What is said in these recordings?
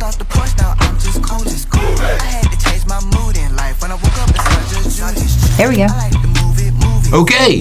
Jumped off the porch, now I'm just cold as cool. I had to change my mood in life. When I woke up, it's just There we go. I like to move it. Okay.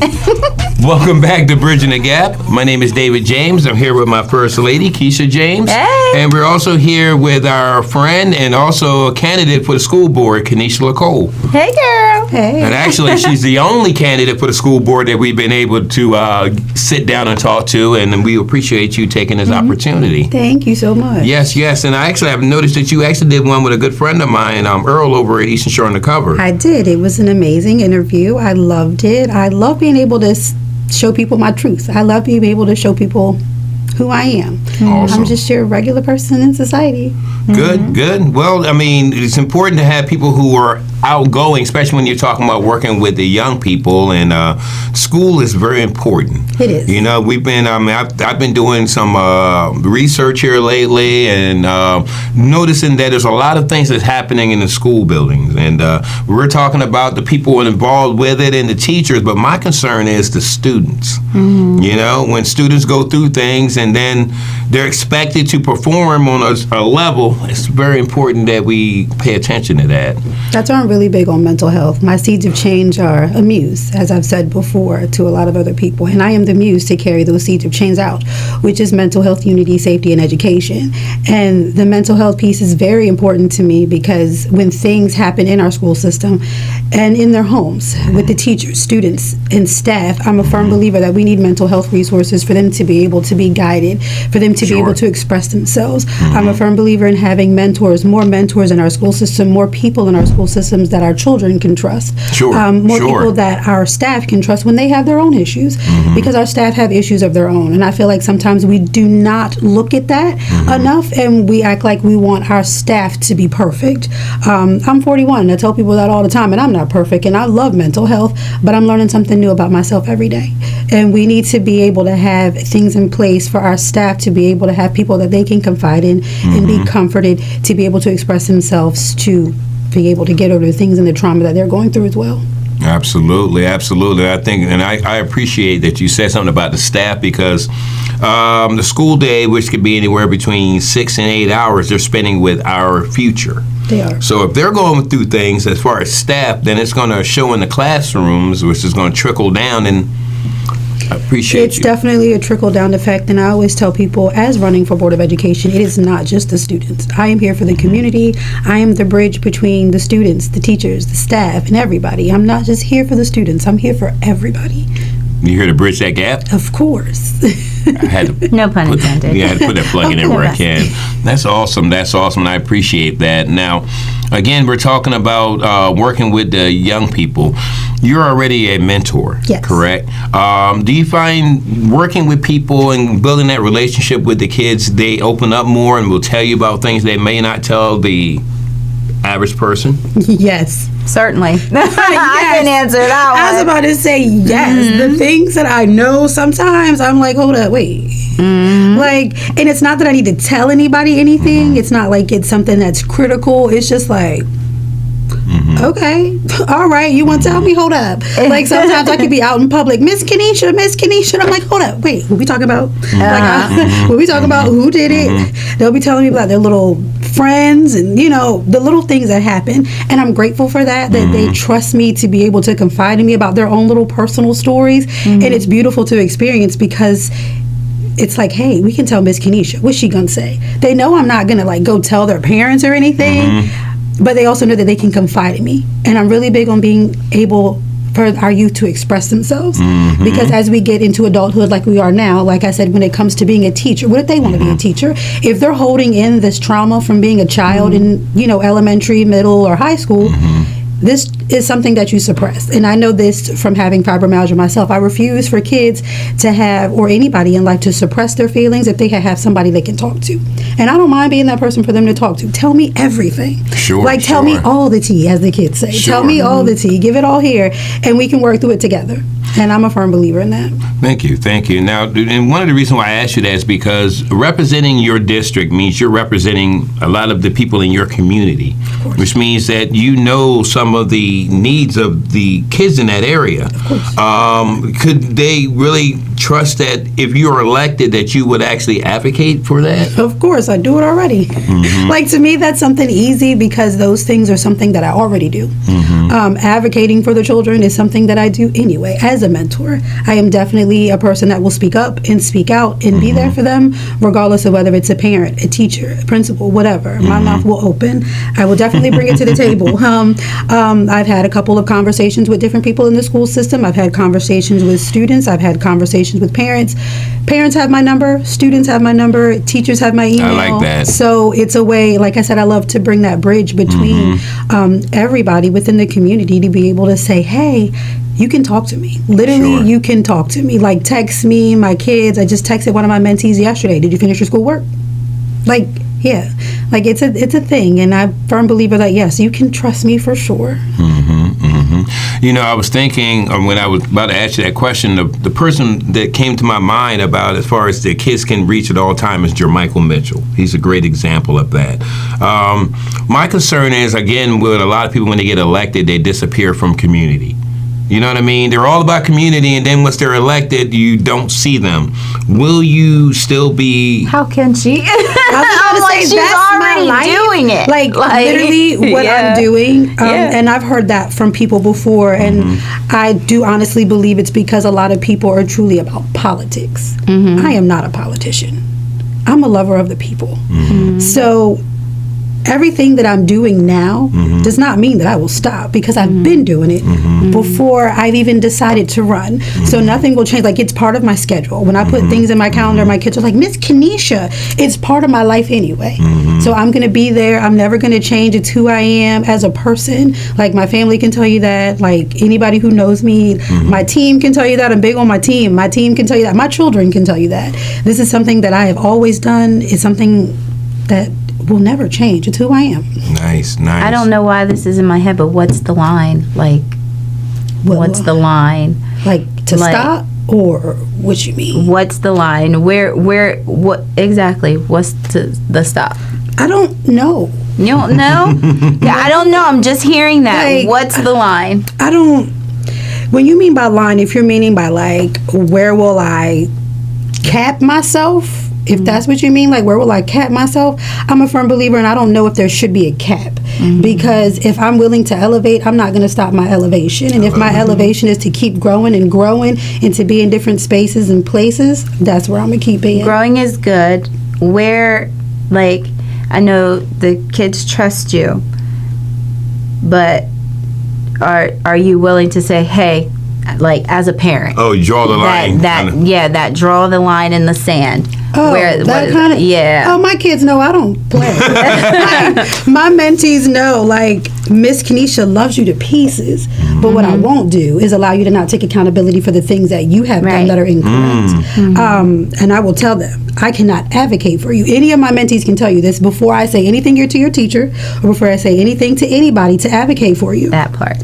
Welcome back to Bridging the Gap. My name is David James. I'm here with my first lady, Kenisha James. Hey. And we're also here with our friend and also a candidate for the school board, Kenisha Nicole. Hey, girl. Hey. And actually, she's the only candidate for the school board that we've been able to sit down and talk to, and we appreciate you taking this opportunity. Thank you so much. Yes, yes. And I actually have noticed that you actually did one with a good friend of mine, Earl, over at Eastern Shore Undercover. I did. It was an amazing interview. I loved it. I love being able to show people my truth. I love being able to show people who I am. Awesome. I'm just your regular person in society. Good, good. Well, I mean, it's important to have people who are outgoing, especially when you're talking about working with the young people, and school is very important. It is. You know, we've been, I've been doing some research here lately, and noticing that there's a lot of things that's happening in the school buildings, and we're talking about the people involved with it and the teachers, but my concern is the students. You know, when students go through things and then they're expected to perform on a level, it's very important that we pay attention to that. That's why I'm really big on mental health. My seeds of change are a muse, as I've said before to a lot of other people, and I am the muse to carry those seeds of change out, which is mental health, unity, safety, and education. And the mental health piece is very important to me because when things happen in our school system and in their homes with the teachers, students, and staff, I'm a firm believer that we need mental health resources for them to be able to be guided, for them to be able to express themselves. I'm a firm believer in having mentors, more mentors in our school system, more people in our school systems that our children can trust. More people that our staff can trust when they have their own issues, because our staff have issues of their own. And I feel like sometimes we do not look at that enough, and we act like we want our staff to be perfect. I'm 41, and I tell people that all the time, and I'm not perfect, and I love mental health, but I'm learning something new about myself every day. And we need to be able to have things in place for our staff to be able to have people that they can confide in and be comforted, to be able to express themselves, to be able to get over the things and the trauma that they're going through as well. Absolutely, absolutely. I think, and I appreciate that you said something about the staff, because the school day, which could be anywhere between 6 and 8 hours, they're spending with our future. They are. So if they're going through things as far as staff, then it's going to show in the classrooms, which is going to trickle down, and I appreciate It's definitely a trickle-down effect, and I always tell people, as running for Board of Education, it is not just the students. I am here for the community. I am the bridge between the students, the teachers, the staff, and everybody. I'm not just here for the students. I'm here for everybody. You here to bridge that gap? Of course. I had to No pun intended. Yeah, I had to put that plug in there where I can. That's awesome. That's awesome. I appreciate that. Now, again, we're talking about working with the young people. You're already a mentor, Yes. correct? Do you find working with people and building that relationship with the kids, they open up more and will tell you about things they may not tell the average person? Yes. Certainly. I can answer that one. I was about to say yes. The things that I know, sometimes I'm like, hold up, wait. Like, and it's not that I need to tell anybody anything. It's not like it's something that's critical. It's just like, okay, all right, you want to tell me? Hold up. Like, sometimes I could be out in public, Miss Kenisha, and I'm like, hold up, wait, what we talking about? What we talking about? Who did it? They'll be telling me about their little friends and, you know, the little things that happen. And I'm grateful for that they trust me to be able to confide in me about their own little personal stories. And it's beautiful to experience, because it's like, hey, we can tell Miss Kenisha. What's she gonna say? They know I'm not gonna like go tell their parents or anything, but they also know that they can confide in me. And I'm really big on being able for our youth to express themselves, because as we get into adulthood like we are now, like I said, when it comes to being a teacher, what if they want to be a teacher? If they're holding in this trauma from being a child in, you know, elementary, middle, or high school, this is something that you suppress. And I know this from having fibromyalgia myself. I refuse for kids to have, or anybody in life, to suppress their feelings if they have somebody they can talk to. And I don't mind being that person for them to talk to. Tell me everything. Sure. Tell me all the tea, as the kids say. Sure. Tell me all the tea. Give it all here, and we can work through it together. And I'm a firm believer in that. Thank you, thank you. Now, and one of the reasons why I asked you that is because representing your district means you're representing a lot of the people in your community, which means that you know some of the needs of the kids in that area. Could they really trust that if you're elected that you would actually advocate for that? Of course, I do it already. Like, to me, that's something easy because those things are something that I already do. Advocating for the children is something that I do anyway. As a mentor, I am definitely a person that will speak up and speak out and be there for them, regardless of whether it's a parent, a teacher, a principal, whatever. My mouth will open. I will definitely bring it to the table. I've had a couple of conversations with different people in the school system. I've had conversations with students. I've had conversations with parents. Parents have my number. Students have my number. Teachers have my email. I like that. So it's a way, like I said, I love to bring that bridge between everybody within the community to be able to say, hey, you can talk to me. Literally, Sure. you can talk to me. Like, text me, my kids. I just texted one of my mentees yesterday. Did you finish your schoolwork? Like, yeah. Like, it's a thing. And I'm a firm believer that, yes, you can trust me for sure. You know, I was thinking when I was about to ask you that question, the person that came to my mind about as far as the kids can reach at all times is Jermichael Mitchell. He's a great example of that. My concern is, again, with a lot of people when they get elected, they disappear from community. You know what I mean? They're all about community, and then once they're elected, you don't see them. Will you still be... How can she? I'm like, she's already doing it. Like literally what yeah. I'm doing. Yeah. And I've heard that from people before. And I do honestly believe it's because a lot of people are truly about politics. I am not a politician. I'm a lover of the people. So everything that I'm doing now does not mean that I will stop, because I've been doing it before I've even decided to run. So nothing will change. Like, it's part of my schedule. When I put things in my calendar, my kids are like, Miss Kenisha, it's part of my life anyway. So I'm going to be there. I'm never going to change. It's who I am as a person. Like, my family can tell you that. Like, anybody who knows me, my team can tell you that. I'm big on my team. My team can tell you that. My children can tell you that. This is something that I have always done. It's something that will never change. It's who I am. Nice. I don't know why this is in my head, but what's the line? Like, what's the line? Like, to stop, or what you mean? What's the line? What exactly? What's the stop? I don't know. You don't know? Yeah, I don't know. I'm just hearing that. Like, what's the line? I don't. When you mean by line, if you're meaning by, like, where will I cap myself? If that's what you mean, like, where will I cap myself? I'm a firm believer, and I don't know if there should be a cap. Because if I'm willing to elevate, I'm not going to stop my elevation. And if my elevation is to keep growing and to be in different spaces and places, that's where I'm going to keep being. Growing is good. Where, like, I know the kids trust you, but are you willing to say, hey, like, as a parent? Oh, you draw the line. That draw the line in the sand. Oh, that kind of, yeah. Oh, my kids know I don't play. my mentees know, like, Miss Kenisha loves you to pieces, but what I won't do is allow you to not take accountability for the things that you have done that are incorrect. And I will tell them, I cannot advocate for you. Any of my mentees can tell you this before I say anything to your teacher, or before I say anything to anybody to advocate for you. That part.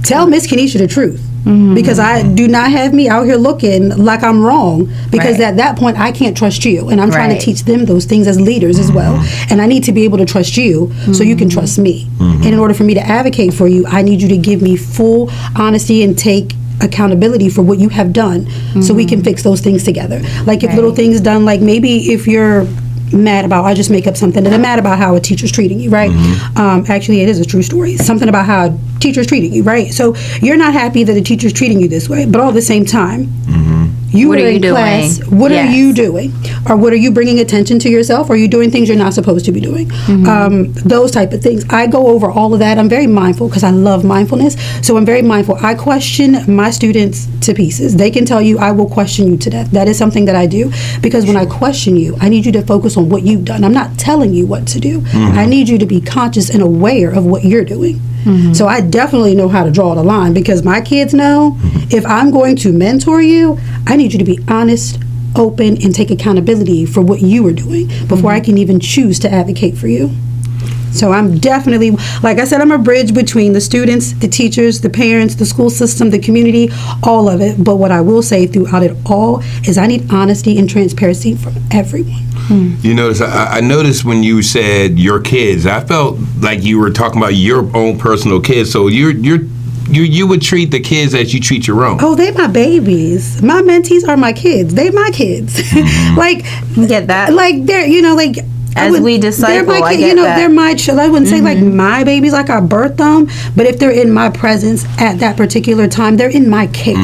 Tell Miss Kenisha the truth. Because I do not have me out here looking like I'm wrong, because at that point I can't trust you, and I'm trying to teach them those things as leaders as well, and I need to be able to trust you so you can trust me. And in order for me to advocate for you, I need you to give me full honesty and take accountability for what you have done, so we can fix those things together. Like, if little things done, like maybe if you're mad about, I just make up something, that I'm mad about how a teacher's treating you, right? Actually, it is a true story. Something about how a teacher's treating you, right? So you're not happy that a teacher's treating you this way, but all at the same time, you What are are you in class. doing? What are Yes. you doing? Or what are you bringing attention to yourself? Or are you doing things you're not supposed to be doing? Those type of things. I go over all of that. I'm very mindful because I love mindfulness. So I'm very mindful. I question my students to pieces. They can tell you I will question you to death. That is something that I do, because when I question you, I need you to focus on what you've done. I'm not telling you what to do. I need you to be conscious and aware of what you're doing. So I definitely know how to draw the line, because my kids know if I'm going to mentor you, I need you to be honest, open, and take accountability for what you are doing before I can even choose to advocate for you. So I'm definitely, like I said, I'm a bridge between the students, the teachers, the parents, the school system, the community, all of it. But what I will say throughout it all is I need honesty and transparency from everyone. You notice, I noticed when you said your kids, I felt like you were talking about your own personal kids. So you're you would treat the kids as you treat your own. Oh, they my babies. My mentees are my kids. They my kids. Like, Get that? like they're, like, As we disciple, they're my I kid, get that. they're my children. I wouldn't say like my babies, like I birthed them, but if they're in my presence at that particular time, they're in my care.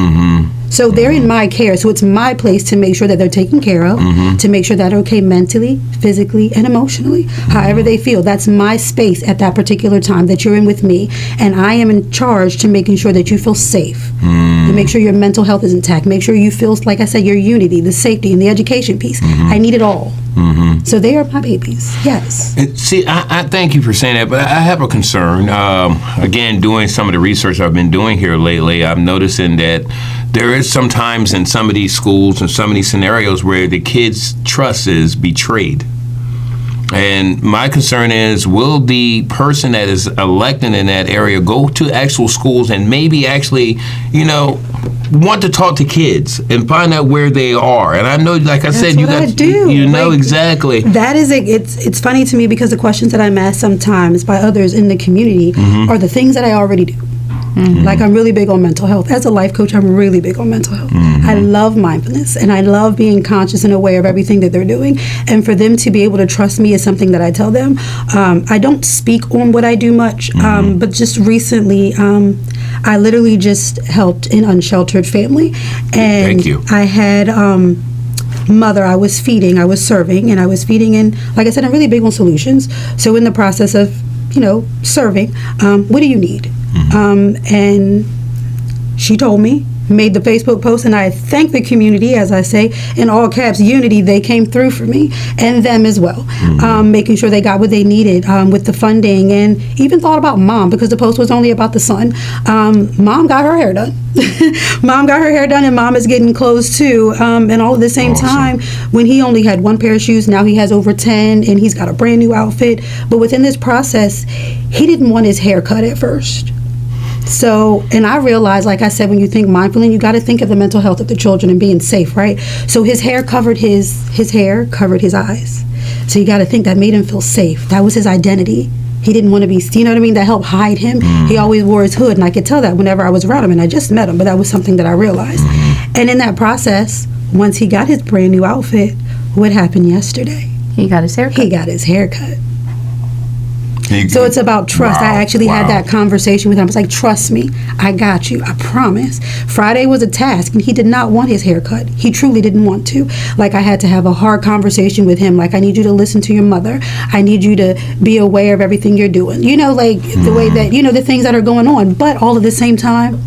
So they're in my care. So it's my place to make sure that they're taken care of, to make sure that they're okay mentally, physically, and emotionally, however they feel. That's my space at that particular time that you're in with me. And I am in charge to making sure that you feel safe, to make sure your mental health is intact, make sure you feel, like I said, your unity, the safety, and the education piece. I need it all. So they are my babies. Yes. See, I thank you for saying that, but I have a concern. Again, doing some of the research I've been doing here lately, I'm noticing that there is sometimes in some of these schools and some of these scenarios where the kids' trust is betrayed. And my concern is, will the person that is elected in that area go to actual schools and maybe actually, want to talk to kids and find out where they are? And I know, like I said, you what got I do. you know Like, exactly. That is it's funny to me because the questions that I'm asked sometimes by others in the community are the things that I already do. Like, I'm really big on mental health. As a life coach, I'm really big on mental health. I love mindfulness, and I love being conscious and aware of everything that they're doing. And for them to be able to trust me is something that I tell them. I don't speak on what I do much, but just recently, I literally just helped an unsheltered family. And Thank you. I had mother I was feeding, I was serving, and I was feeding, and like I said, I'm really big on solutions. So in the process of serving, what do you need? And she told me, made the Facebook post, and I thank the community, as I say, in all caps, unity, they came through for me, and them as well, making sure they got what they needed with the funding, and even thought about mom, because the post was only about the son. Mom got her hair done. Mom got her hair done, and mom is getting clothes too, and all at the same time, when he only had one pair of shoes, now he has over 10, and he's got a brand new outfit. But within this process, he didn't want his hair cut at first. So, and I realized, like I said, when you think mindfully, you got to think of the mental health of the children and being safe, right? So his hair covered his hair covered his eyes. So you got to think that made him feel safe. That was his identity. He didn't want to be, you know what I mean? That helped hide him. He always wore his hood, and I could tell that whenever I was around him, and I just met him, but that was something that I realized. And in that process, once he got his brand new outfit, what happened yesterday? He got his haircut. He got his hair cut. So it's about trust. I actually had that conversation with him. I was like, trust me, I got you, I promise. Friday was a task, and he did not want his hair cut. He truly didn't want to. Like, I had to have a hard conversation with him. Like, I need you to listen to your mother. I need you to be aware of everything you're doing. Like the way that, the things that are going on. But all at the same time,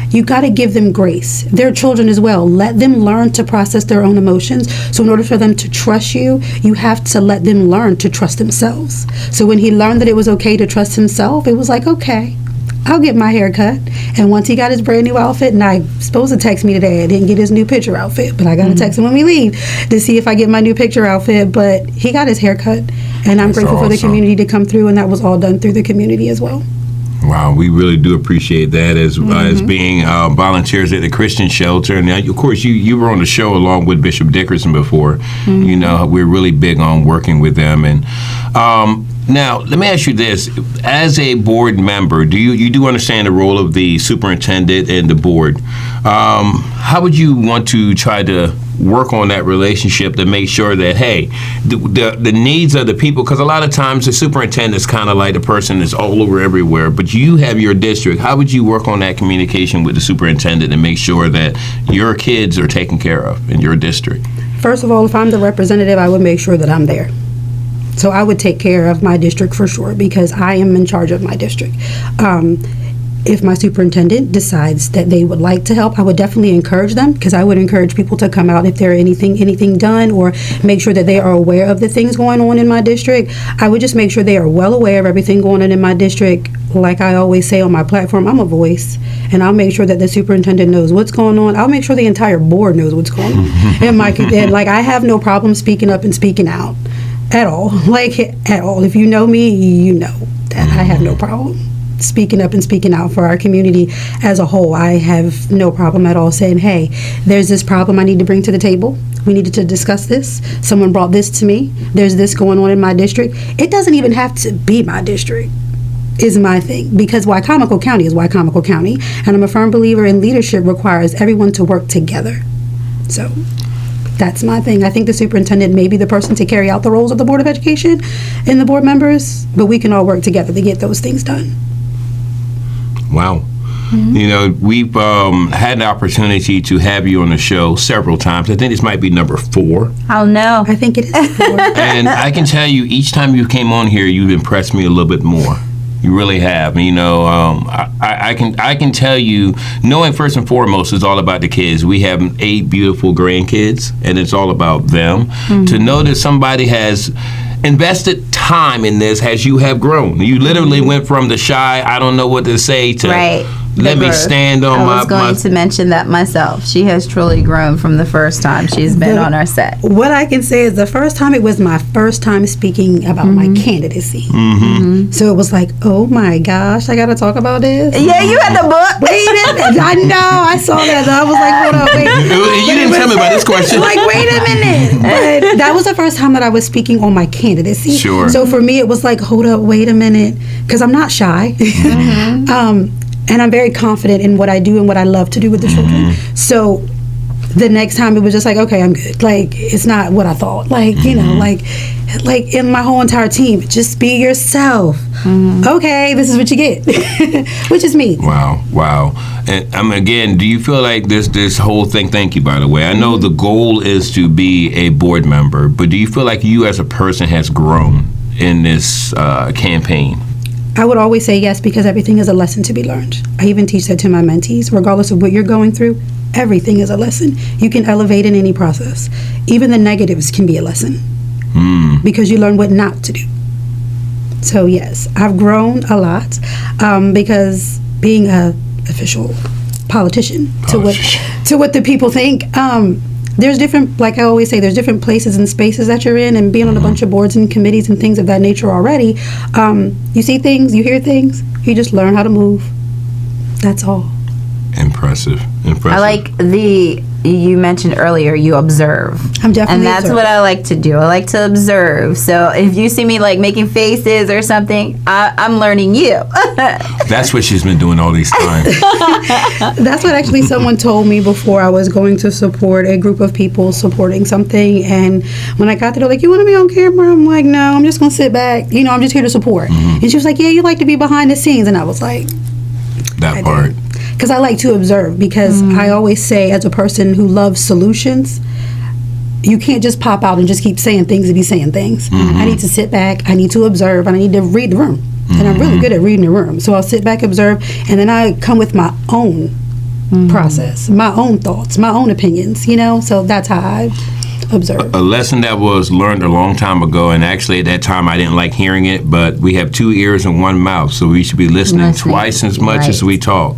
you got to give them grace. They're children as well. Let them learn to process their own emotions. So in order for them to trust you, you have to let them learn to trust themselves. So when he learned that it was okay to trust himself, it was like, okay, I'll get my hair cut. And once he got his brand new outfit, and I supposed to text me today, I didn't get his new picture outfit, but I got to text him when we leave to see if I get my new picture outfit. But he got his hair cut, and I'm grateful for the community to come through, and that was all done through the community as well. Wow, we really do appreciate that as being volunteers at the Christian shelter. And of course, you were on the show along with Bishop Dickerson before. We're really big on working with them. And now, let me ask you this: as a board member, do you do understand the role of the superintendent and the board? How would you want to try to work on that relationship to make sure that, hey, the needs of the people, because a lot of times the superintendent is kind of like the person that's all over everywhere, but you have your district. How would you work on that communication with the superintendent and make sure that your kids are taken care of in your district? First of all, if I'm the representative, I would make sure that I'm there. So I would take care of my district for sure, because I am in charge of my district. If my superintendent decides that they would like to help, I would definitely encourage them, because I would encourage people to come out if there anything done, or make sure that they are aware of the things going on in my district. I would just make sure they are well aware of everything going on in my district. Like I always say on my platform, I'm a voice, and I'll make sure that the superintendent knows what's going on. I'll make sure the entire board knows what's going on. And I have no problem speaking up and speaking out at all. At all. If you know me, you know that I have no problem speaking up and speaking out for our community as a whole. I have no problem at all saying, hey, there's this problem I need to bring to the table. We needed to discuss this. Someone brought this to me. There's this going on in my district. It doesn't even have to be my district. is my thing, because Wycomico County is Wycomico County, and I'm a firm believer in leadership requires everyone to work together. So that's my thing. I think the superintendent may be the person to carry out the roles of the Board of Education and the board members, but we can all work together to get those things done. Wow. You know, we've had the opportunity to have you on the show several times. I think this might be number 4. Oh, no. I think it is. And I can tell you, each time you came on here, you've impressed me a little bit more. You really have. You know, I can tell you, knowing first and foremost is all about the kids. We have 8 beautiful grandkids, and it's all about them. To know that somebody has invested time in this as you have grown. You literally went from the shy, I don't know what to say, to let me stand on my... I was going to mention that myself. She has truly grown from the first time she's been on our set. What I can say is the first time, it was my first time speaking about my candidacy. So it was like, oh my gosh, I got to talk about this? Yeah, you had the book. Wait a minute. I know. I saw that. I was like, hold on, wait. You didn't tell me about this question. Like, wait a minute. But that was the first time that I was speaking on my candidacy. Sure. So for me, it was like, hold up, wait a minute. Because I'm not shy. And I'm very confident in what I do and what I love to do with the children. So the next time it was just like, okay, I'm good. Like, it's not what I thought. Like, you know, like in my whole entire team, just be yourself. Okay, this is what you get, which is me. Wow. And again, do you feel like this whole thing, thank you, by the way. I know the goal is to be a board member, but do you feel like you as a person has grown in this campaign? I would always say yes, because everything is a lesson to be learned. I even teach that to my mentees. Regardless of what you're going through, everything is a lesson. You can elevate in any process. Even the negatives can be a lesson because you learn what not to do. So yes, I've grown a lot because being a official politician to what the people think. There's different, like I always say, there's different places and spaces that you're in, and being on a bunch of boards and committees and things of that nature already, you see things, you hear things, you just learn how to move. That's all. Impressive. I like you mentioned earlier, you observe. I'm definitely And that's observe. what I like to do. I like to observe. So if you see me like making faces or something, I'm learning you. That's what she's been doing all these times. That's what actually someone told me before I was going to support a group of people supporting something. And when I got there, they're like, you want to be on camera? I'm like, no, I'm just going to sit back. You know, I'm just here to support. And she was like, yeah, you like to be behind the scenes. And I was like, That part. Because I like to observe, because I always say, as a person who loves solutions, you can't just pop out and just keep saying things to be saying things. I need to sit back, I need to observe, and I need to read the room. And I'm really good at reading the room. So I'll sit back, observe, and then I come with my own process, my own thoughts, my own opinions, you know? So that's how I observe. A lesson that was learned a long time ago, and actually at that time I didn't like hearing it, but we have 2 ears and 1 mouth, so we should be listening twice as much as we talk.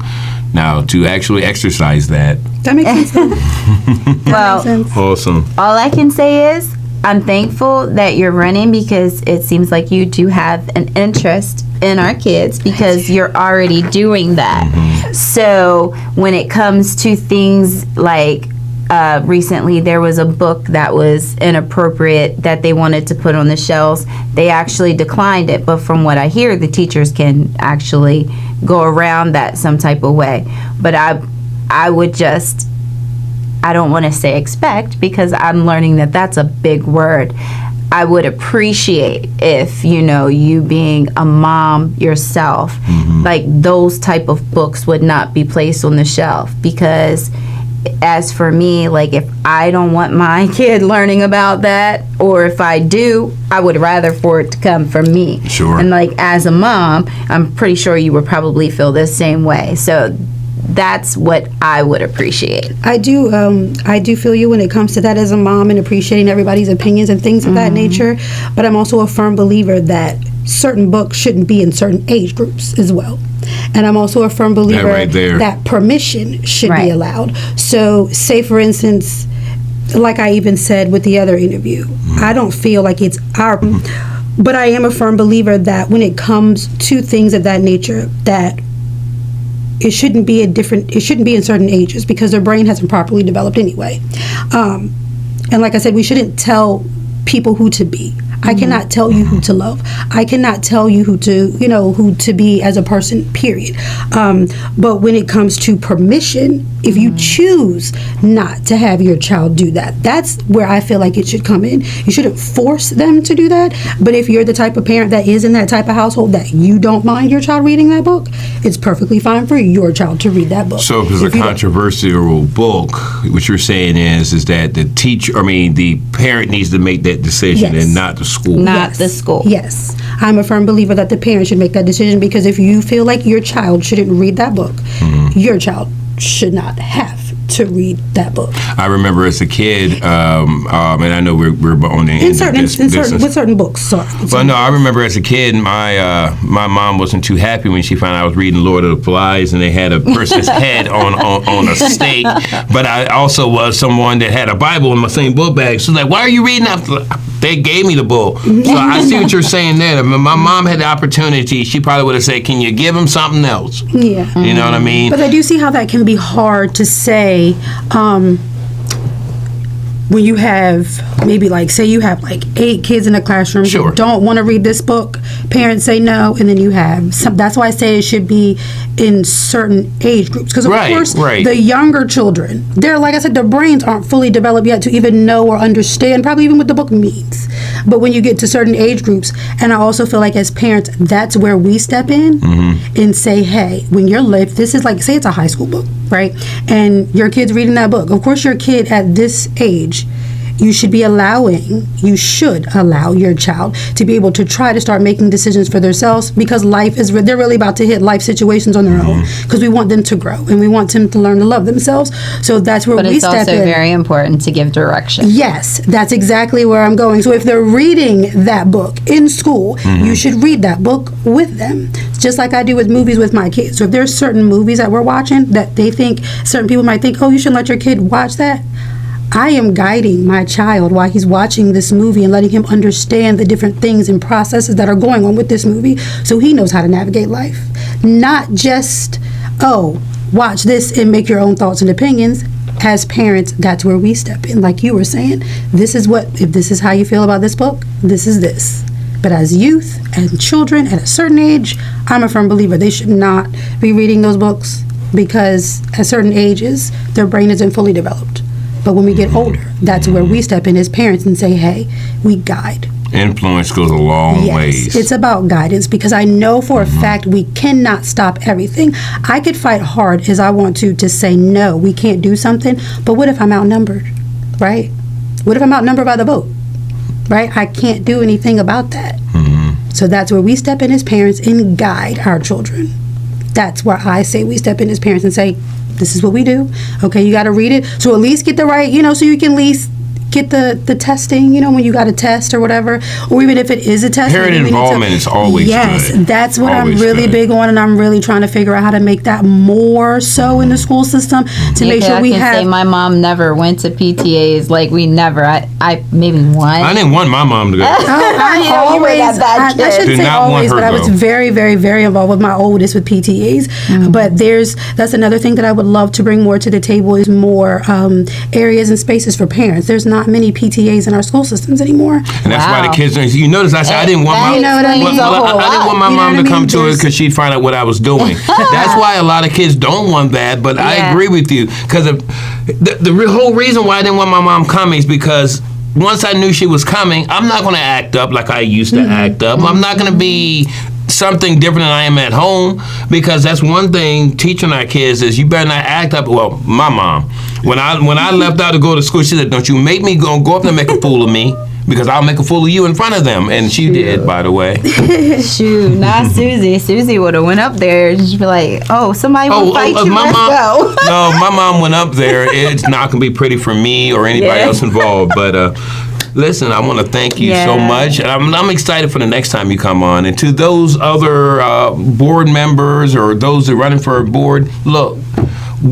Now, to actually exercise that. That makes sense, though. Well, Awesome. all I can say is I'm thankful that you're running, because it seems like you do have an interest in our kids, because you're already doing that. So when it comes to things like recently there was a book that was inappropriate that they wanted to put on the shelves, they actually declined it. But from what I hear, the teachers can actually go around that some type of way. But I would just, I don't want to say expect, because I'm learning that that's a big word. I would appreciate if, you know, you being a mom yourself, like those type of books would not be placed on the shelf. Because as for me, like, if I don't want my kid learning about that, or if I do, I would rather for it to come from me. Sure. And like, as a mom, I'm pretty sure you would probably feel the same way. So that's what I would appreciate. I do feel you when it comes to that as a mom, and appreciating everybody's opinions and things of that nature. But I'm also a firm believer that certain books shouldn't be in certain age groups as well. And I'm also a firm believer that permission should be allowed. So say, for instance, like I even said with the other interview, I don't feel like it's our, but I am a firm believer that when it comes to things of that nature, that it shouldn't be in certain ages, because their brain hasn't properly developed anyway. And like I said, we shouldn't tell people who to be, I cannot tell you who to love. I cannot tell you who to be as a person, period. But when it comes to permission, if you choose not to have your child do that, that's where I feel like it should come in. You shouldn't force them to do that. But if you're the type of parent that is in that type of household that you don't mind your child reading that book, it's perfectly fine for your child to read that book. So if it's a controversial book, what you're saying is that the parent needs to make that decision and not the school. Not the school. Yes. I'm a firm believer that the parent should make that decision, because if you feel like your child shouldn't read that book, your child should not have to read that book. I remember as a kid, and I know we're on the end of this. With certain books, sorry. Well, no, I remember as a kid, my mom wasn't too happy when she found out I was reading Lord of the Flies, and they had a person's head on a stake. But I also was someone that had a Bible in my same book bag. So like, why are you reading that? They gave me the book. So I see what you're saying there. If my mom had the opportunity, she probably would have said, "Can you give him something else?" Yeah. You know what I mean? But I do see how that can be hard to say. When you have maybe say you have 8 kids in a classroom who don't want to read this book, parents say no, and then you have some. That's why I say it should be in certain age groups, because of course the younger children, they're, like I said, their brains aren't fully developed yet to even know or understand probably even what the book means. But when you get to certain age groups, and I also feel like as parents, that's where we step in and say, hey, when you're this is say it's a high school book, right? And your kid's reading that book. Of course, your kid at this age, you should allow your child to be able to try to start making decisions for themselves, because they're really about to hit life situations on their own, because we want them to grow and we want them to learn to love themselves. So that's where we step in. But it's also very important to give direction. Yes, that's exactly where I'm going. So if they're reading that book in school, you should read that book with them, just like I do with movies with my kids. So if there's certain movies that we're watching that certain people might think, oh, you shouldn't let your kid watch that, I am guiding my child while he's watching this movie and letting him understand the different things and processes that are going on with this movie, so he knows how to navigate life. Not just, watch this and make your own thoughts and opinions. As parents, that's where we step in. Like you were saying, if this is how you feel about this book, this is this. But as youth and children at a certain age, I'm a firm believer they should not be reading those books, because at certain ages, their brain isn't fully developed. But when we get older, that's where we step in as parents and say, hey, we guide. Influence goes a long ways. It's about guidance, because I know for a fact we cannot stop everything. I could fight hard as I want to say, no, we can't do something. But what if I'm outnumbered, right? What if I'm outnumbered by the vote, right? I can't do anything about that. So that's where we step in as parents and guide our children. That's where I say we step in as parents and say, this is what we do. Okay, you got to read it. So at least get the right, so you can at least get the testing, when you got a test or whatever, or even if it is a test. Parent involvement is always good. Yes, that's what I'm really big on, and I'm really trying to figure out how to make that more so in the school system to make sure we have. Say my mom never went to PTAs. We never. I maybe one. I didn't want my mom to go. I shouldn't say always, but I was very, very, very involved with my oldest with PTAs. But that's another thing that I would love to bring more to the table, is more areas and spaces for parents. There's not many PTAs in our school systems anymore. And that's why the kids, you notice I said I didn't want my I didn't want my mom to come to it, because she'd find out what I was doing. That's why a lot of kids don't want that, but I agree with you, because the whole reason why I didn't want my mom coming is because once I knew she was coming, I'm not going to act up like I used to act up. I'm not going to be something different than I am at home, because that's one thing teaching our kids is you better not act up. Well, my mom, when I left out to go to school, she said, don't you make me go up there and make a fool of me, because I'll make a fool of you in front of them. And she did, by the way. Shoot, not Susie. Susie would have went up there and she'd be like, somebody will fight you, let's go. No, my mom went up there. It's not going to be pretty for me or anybody else involved, but listen, I want to thank you so much. I'm excited for the next time you come on. And to those other board members or those that are running for a board, look,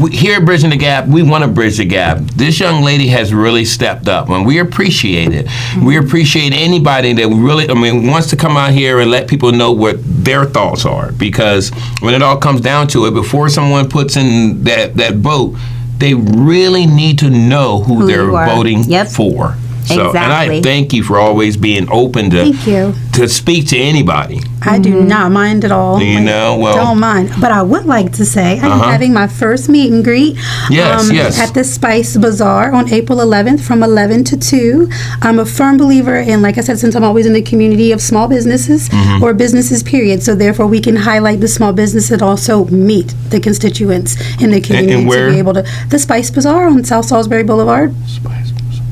here at Bridging the Gap, we want to bridge the gap. This young lady has really stepped up, and we appreciate it. We appreciate anybody that really, wants to come out here and let people know what their thoughts are. Because when it all comes down to it, before someone puts in that vote, they really need to know who they're voting for. So, and I Exactly. thank you for always being open Thank you. to speak to anybody. I do not mind at all. You know, well- don't mind. But I would like to say I'm having my first meet and greet. Yes, yes. At the Spice Bazaar on April 11th from 11 to 2. I'm a firm believer in, like I said, since I'm always in the community of small businesses or businesses, period. So therefore, we can highlight the small business and also meet the constituents in the community where? to be able to. The Spice Bazaar on South Salisbury Boulevard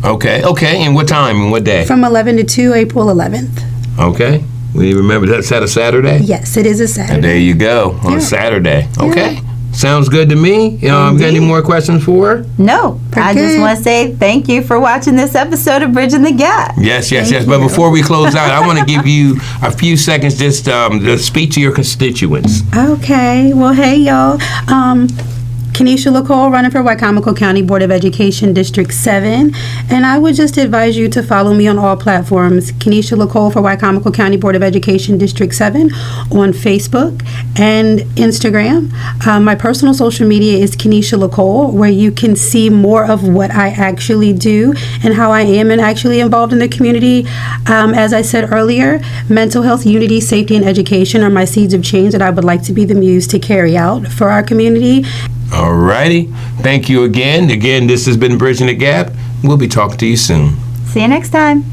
Okay. And what time and what day? from 11 to 2, April 11th. Okay. We remember that's a Saturday? Yes, it is a Saturday. There you go, on Yeah. Saturday. Okay. Sounds good to me. Got any more questions for her? No, I just good. want to say thank you for watching this episode of Bridging the Gap. Yes. Thank But you. before we close out, I want to give you a few seconds just to speak to your constituents. Okay. Well, hey, y'all. Kenisha LaCole, running for Wycomico County Board of Education, District 7. And I would just advise you to follow me on all platforms. Kenisha LaCole for Wycomico County Board of Education, District 7 on Facebook and Instagram. My personal social media is Kenisha LaCole, where you can see more of what I actually do and how I am and actually involved in the community. As I said earlier, mental health, unity, safety, and education are my seeds of change that I would like to be the muse to carry out for our community. All righty. Thank you again. Again, this has been Bridging the Gap. We'll be talking to you soon. See you next time.